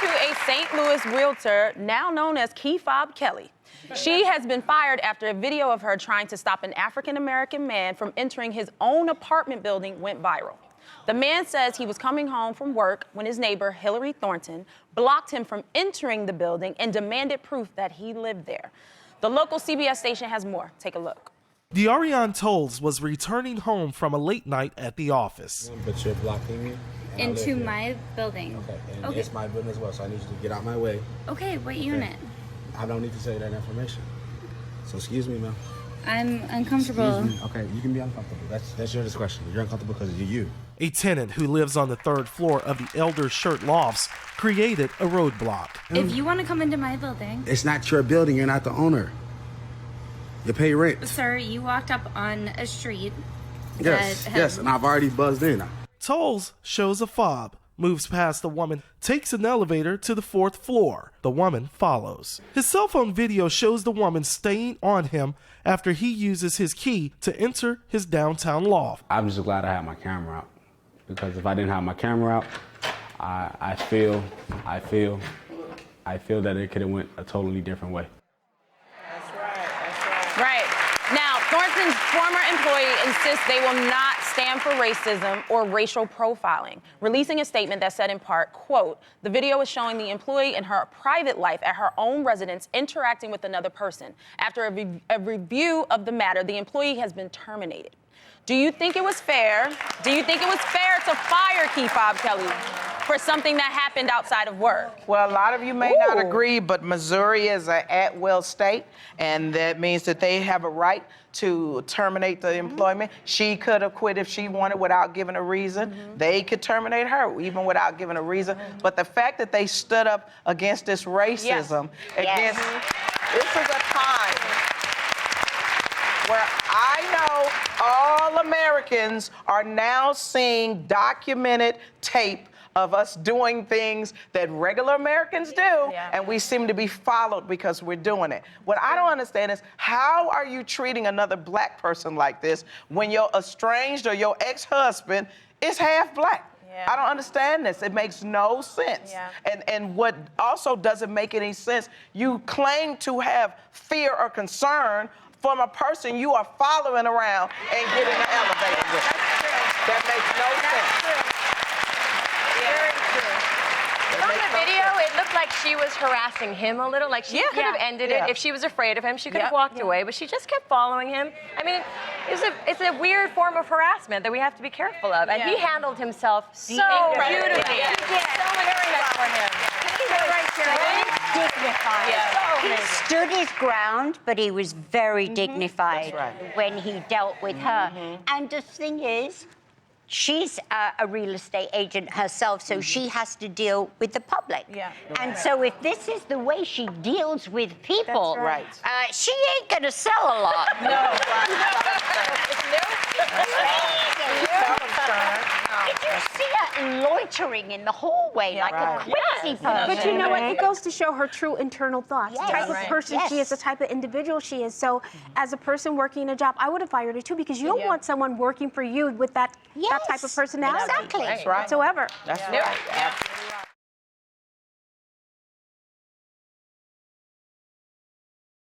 to a St. Louis realtor now known as Key Fob Kelly. She has been fired after a video of her trying to stop an African-American man from entering his own apartment building went viral. The man says he was coming home from work when his neighbor, Hillary Thornton, blocked him from entering the building and demanded proof that he lived there. The local CBS station has more. Take a look. De'Arion Tolles was returning home from a late night at the office. But you're blocking me? Into my building. Okay, and Okay. it's my building as well, so I need you to get out my way. Okay, what unit? I don't need to say that information. So excuse me, ma'am. I'm uncomfortable. Excuse me. Okay, you can be uncomfortable. That's your discretion. You're uncomfortable because you're you. A tenant who lives on the third floor of the Elder Shirt Lofts created a roadblock. If you want to come into my building... It's not your building. You're not the owner. You pay rent. Sir, you walked up on a street Yes, that yes, and I've already buzzed in. Tolles shows a fob, moves past the woman, takes an elevator to the fourth floor. The woman follows. His cell phone video shows the woman staying on him after he uses his key to enter his downtown loft. I'm just glad I had my camera out, because if I didn't have my camera out, I feel that it could have went a totally different way. Right. Now, Thornton's former employee insists they will not stand for racism or racial profiling, releasing a statement that said in part, quote, the video is showing the employee in her private life at her own residence interacting with another person. After a review of the matter, the employee has been terminated. Do you think it was fair? Do you think it was fair to fire Key Fob Kelly for something that happened outside of work? Well, a lot of you may not agree, but Missouri is an at-will state, and that means that they have a right to terminate the employment. She could have quit if she wanted without giving a reason. They could terminate her even without giving a reason. But the fact that they stood up against this racism, against this is a time where I know all Americans are now seeing documented tape of us doing things that regular Americans do, and we seem to be followed because we're doing it. What I don't understand is, how are you treating another black person like this when your estranged or your ex-husband is half black? I don't understand this. It makes no sense. And what also doesn't make any sense, you claim to have fear or concern from a person you are following around and getting an elevator with. That makes no sense. From the video, it looked like she was harassing him a little. Like she could have ended it if she was afraid of him. She could have walked away, but she just kept following him. I mean, it's a weird form of harassment that we have to be careful of. And he handled himself so beautifully. He did. So much respect for him. He stood his ground, but he was very dignified when he dealt with her. And the thing is, she's a real estate agent herself, so she has to deal with the public. And so if this is the way she deals with people, she ain't gonna sell a lot. Did you see her loitering in the hallway like a crazy person? But you know what? It goes to show her true internal thoughts. The type of person she is, the type of individual she is. So as a person working a job, I would have fired her too, because you don't want someone working for you with that type of personality. Exactly. That's right. Whatsoever. That's right.